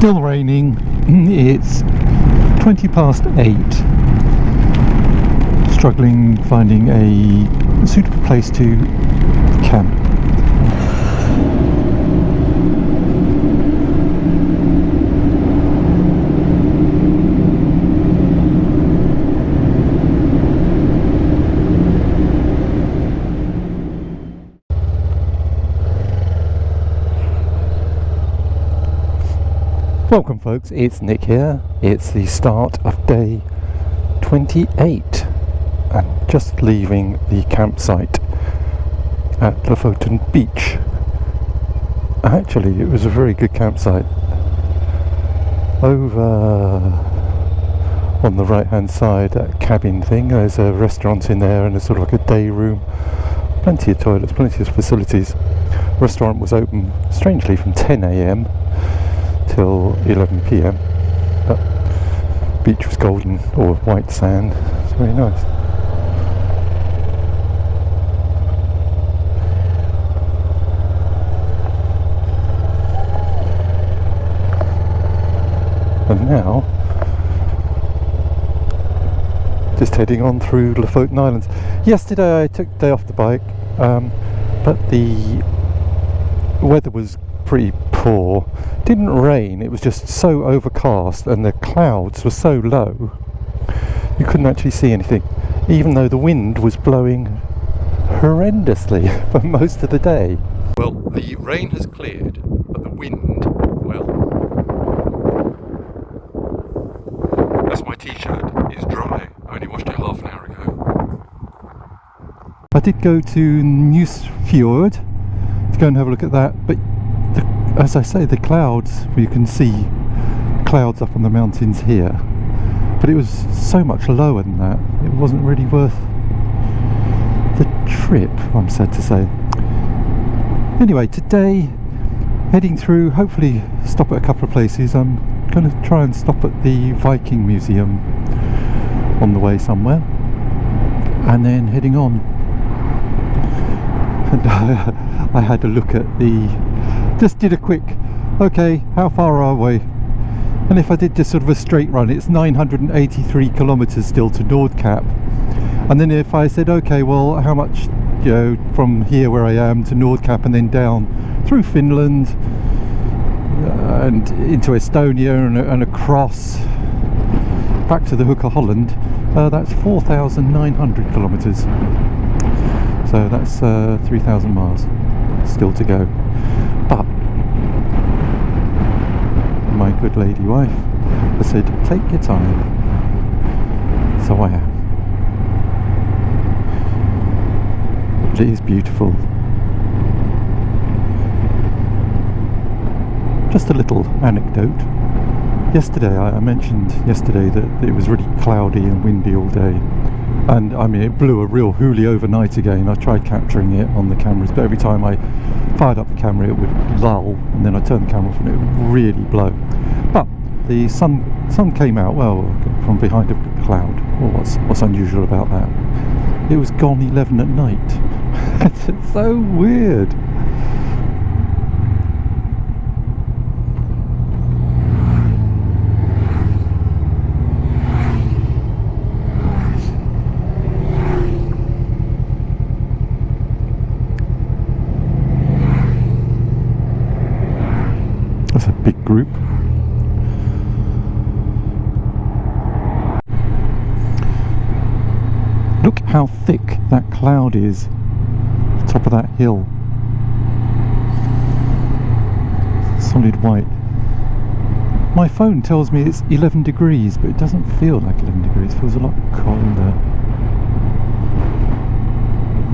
Still raining. It's 20 past 8. Struggling finding a suitable place to camp. Welcome folks, it's Nick here. It's the start of day 28 and just leaving the campsite at Lofoten beach. Actually, it was a very good campsite. Over on the right hand side, that cabin thing, there's a restaurant in there and a sort of like a day room. Plenty of toilets, plenty of facilities. Restaurant was open strangely from 10 AM till 11 PM, but beach was golden or white sand. It's very nice. And now just heading on through Lofoten Islands. Yesterday I took the day off the bike, but the weather was pretty poor. Didn't rain, it was just so overcast and the clouds were so low you couldn't actually see anything, even though the wind was blowing horrendously for most of the day. Well, the rain has cleared, but the wind, well, that's my t-shirt, is dry. I only washed it half an hour ago. I did go to Henningsvær to go and have a look at that, but as I say, the clouds, you can see clouds up on the mountains here, but it was so much lower than that, it wasn't really worth the trip, I'm sad to say. Anyway, today, heading through, hopefully stop at a couple of places. I'm going to try and stop at the Viking Museum on the way somewhere, and then heading on. And I had a look at just did a quick, okay, how far are we? And if I did just sort of a straight run, it's 983 kilometers still to Nordkapp. And then if I said, okay, well, how much, from here where I am to Nordkapp and then down through Finland and into Estonia and across back to the Hook of Holland, that's 4,900 kilometers. So that's 3,000 miles still to go. But my good lady wife has said, take your time. So I am. It is beautiful. Just a little anecdote. Yesterday, I mentioned yesterday that it was really cloudy and windy all day. And I mean, it blew a real hoolie overnight again. I tried capturing it on the cameras, but every time I fired up the camera it would lull, and then I turned the camera off and it would really blow. But the sun came out, well, from behind a cloud. Well, what's unusual about that? It was gone 11 at night. It's so weird. That's a big group. Look how thick that cloud is at the top of that hill. Solid white. My phone tells me it's 11 degrees, but it doesn't feel like 11 degrees. It feels a lot colder.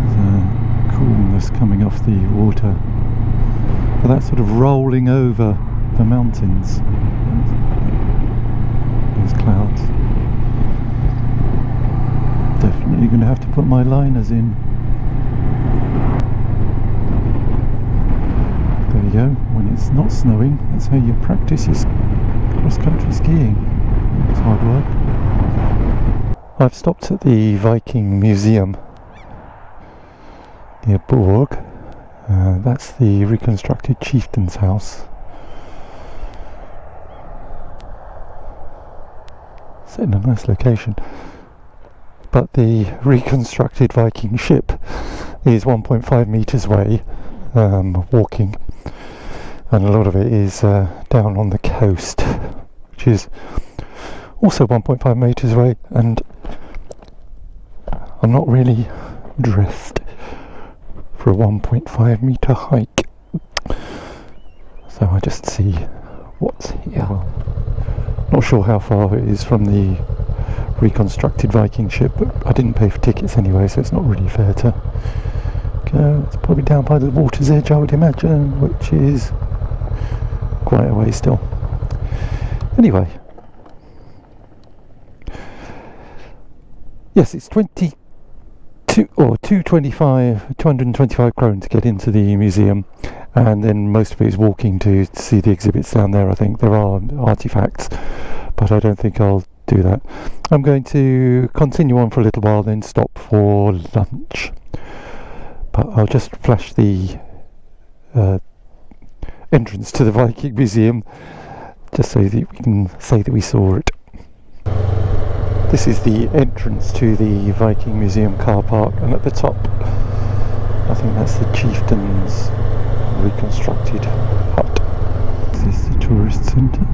There's a coolness coming off the water. But that's sort of rolling over the mountains. Those clouds. Definitely going to have to put my liners in. There you go. When it's not snowing, that's how you practice your cross-country skiing. It's hard work. I've stopped at the Viking Museum near Borg. That's the reconstructed chieftain's house. set in a nice location. But the reconstructed Viking ship is 1.5 meters away, walking, and a lot of it is down on the coast, which is also 1.5 meters away, and I'm not really dressed for a 1.5 meter hike, so I just see what's here. Well, not sure how far it is from the reconstructed Viking ship, but I didn't pay for tickets anyway, so it's not really fair to go. It's probably down by the water's edge, I would imagine, which is quite a way still. Anyway, yes, it's 225 krone to get into the museum, and then most of it is walking to see the exhibits down there. I think there are artifacts, but I don't think I'll do that. I'm going to continue on for a little while, then stop for lunch, but I'll just flash the entrance to the Viking Museum just so that we can say that we saw it. This is the entrance to the Viking Museum car park, and at the top I think that's the chieftain's reconstructed hut. This is the tourist centre.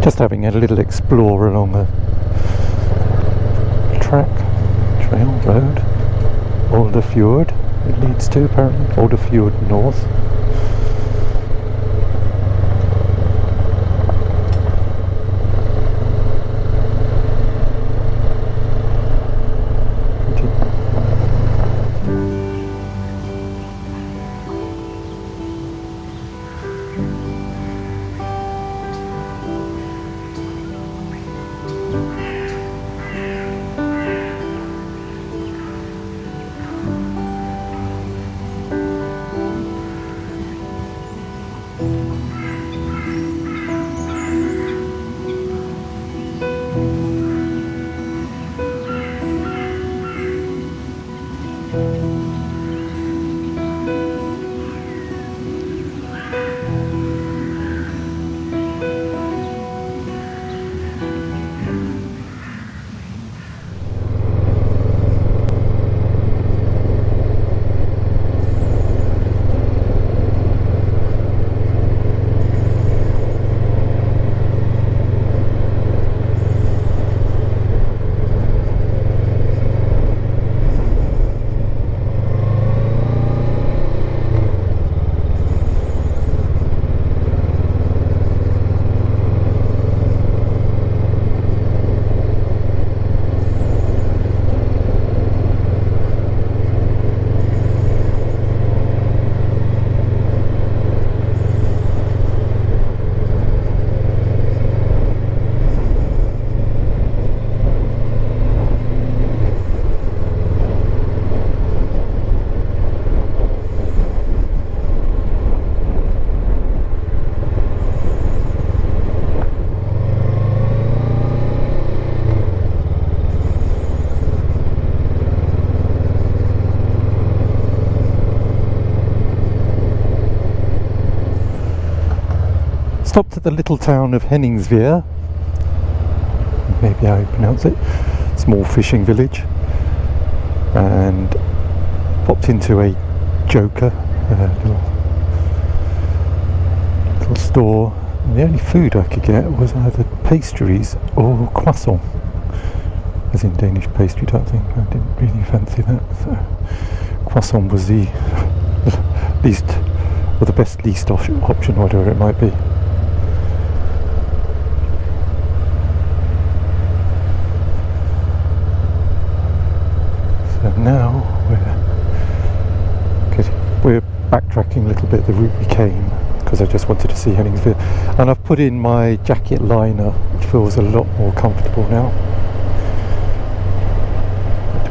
Just having a little explore along the road, Older Fjord it leads to, apparently, Older Fjord North. Stopped at the little town of Henningsvær, maybe how you pronounce it, small fishing village, and popped into a Joker, little store, and the only food I could get was either pastries or croissant, as in Danish pastry type thing. I didn't really fancy that, so croissant was the least, or the best least option, whatever it might be. So now we're backtracking a little bit the route we came, because I just wanted to see Henningsvær, and I've put in my jacket liner, which feels a lot more comfortable now.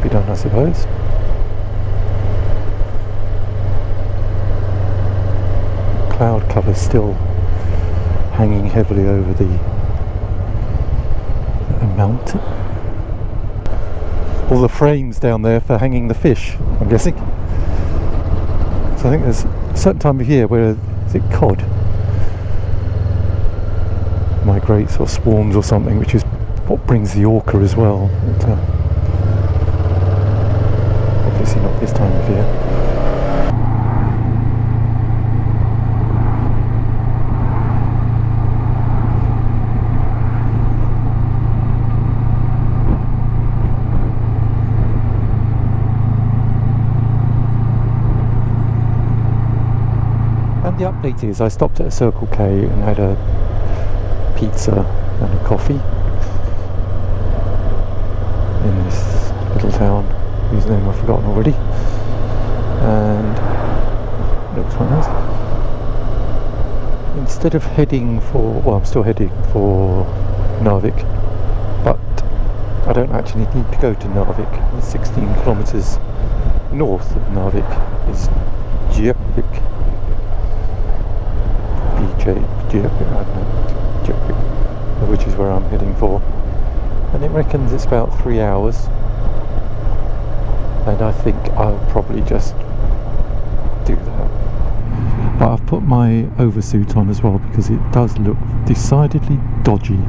be done, I suppose. Cloud cover still hanging heavily over the mountain. All the frames down there for hanging the fish, I'm guessing. So I think there's a certain time of year where, is it cod? Migrates or swarms or something, which is what brings the orca as well. But, obviously not this time of year. The update is I stopped at a Circle K and had a pizza and a coffee in this little town whose name I've forgotten already, and it looks quite nice. Instead of heading for, well, I'm still heading for Narvik, but I don't actually need to go to Narvik. It's 16 kilometres north of Narvik is Gjøvik. Which is where I'm heading for, and it reckons it's about 3 hours, and I think I'll probably just do that. But I've put my oversuit on as well because it does look decidedly dodgy.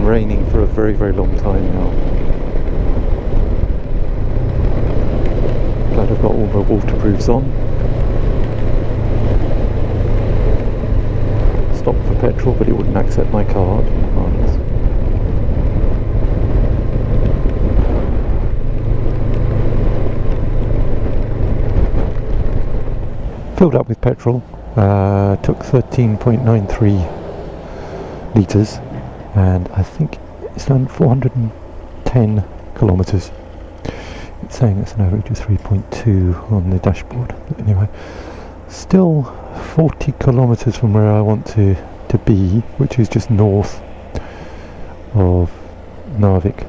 Raining for a very, very long time now. Glad I've got all my waterproofs on. Stopped for petrol, but it wouldn't accept my card. Marvellous. Filled up with petrol. Took 13.93 litres. And I think it's done 410 kilometres. It's saying it's an average of 3.2 on the dashboard. But anyway, still 40 kilometres from where I want to be, which is just north of Narvik.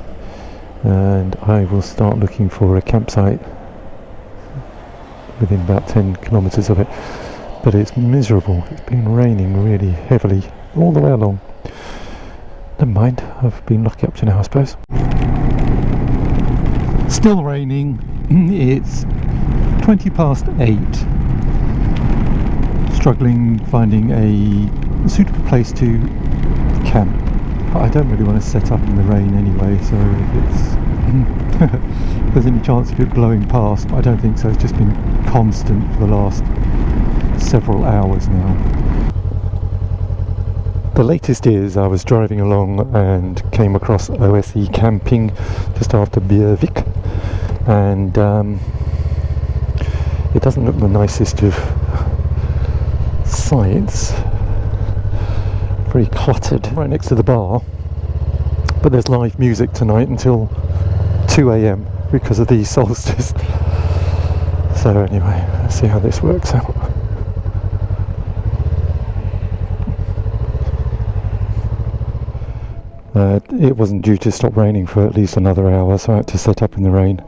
And I will start looking for a campsite within about 10 kilometres of it. But it's miserable. It's been raining really heavily all the way along. Never mind, I've been lucky up to now, I suppose. Still raining. It's 20 past 8. Struggling finding a suitable place to camp. But I don't really want to set up in the rain anyway, so if there's any chance of it blowing past, I don't think so. It's just been constant for the last several hours now. The latest is I was driving along and came across OSE camping just after Bjørvik, and it doesn't look the nicest of sights. Very cluttered, right next to the bar, but there's live music tonight until 2 AM because of the solstice. So anyway, let's see how this works out. It wasn't due to stop raining for at least another hour, so I had to set up in the rain.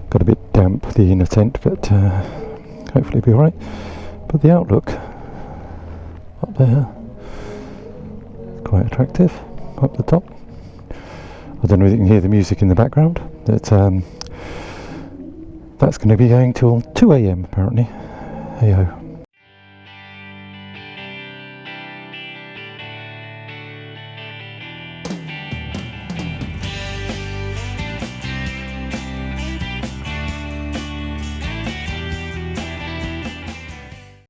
Got a bit damp, the inner tent, but hopefully it'll be alright. But the outlook up there is quite attractive, up the top. I don't know if you can hear the music in the background, but that's going to be going till 2 AM apparently. Hey ho.